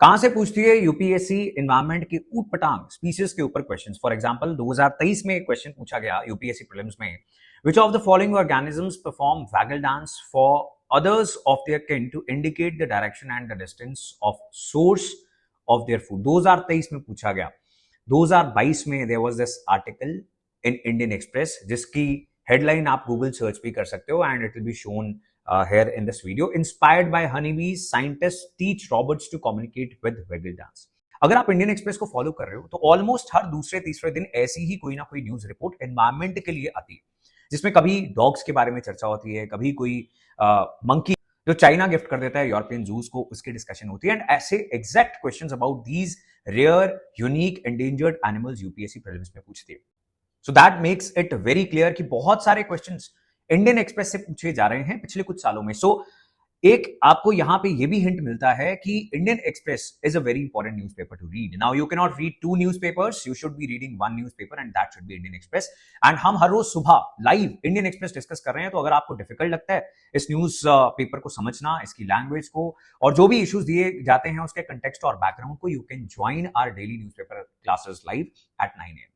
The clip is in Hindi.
कहां से पूछती है यूपीएससी एनवायरमेंट के ऊट पटांग स्पीसीज के ऊपर क्वेश्चंस। फॉर एग्जांपल 2023 में एक क्वेश्चन पूछा गया यूपीएससी प्रीलिम्स में, which of the following organisms perform vagal dance for others of their kin to indicate the direction and the distance of source of their food। 2023 में पूछा गया। 2022 में there was this article in Indian Express जिसकी हेडलाइन आप गूगल सर्च भी कर सकते हो and it will be shown here in this video। Inspired by honeybees, scientists teach robots to communicate with waggle dance। अगर आप इंडियन एक्सप्रेस को फॉलो कर रहे हो तो ऑलमोस्ट हर दूसरे तीसरे दिन ऐसी ही कोई ना कोई न्यूज रिपोर्ट एनवायरमेंट के लिए आती है, जिसमें कभी डॉग्स के बारे में चर्चा होती है, कभी कोई मंकी जो चाइना गिफ्ट कर देता है यूरोपियन जूस को, उसकी डिस्कशन होती है। एंड ऐसे exact questions about these rare unique endangered animals UPSC prelims में पूछती है। So that makes it very clear कि बहुत सारे क्वेश्चंस इंडियन एक्सप्रेस से पूछे जा रहे हैं पिछले कुछ सालों में। सो एक आपको यहां पे ये भी हिंट मिलता है कि Indian Express is a very important newspaper to read. Now you can not read two newspapers, you should be reading one newspaper and that should be Indian Express. And हम हर रोज सुबह लाइव इंडियन एक्सप्रेस डिस्कस कर रहे हैं, तो अगर आपको डिफिकल्ट लगता है इस न्यूज पेपर को समझना, इसकी लैंग्वेज को, और जो भी इश्यूज दिए जाते हैं उसके कंटेक्स्ट और बैकग्राउंड को, you can join our daily newspaper classes live at 9 AM।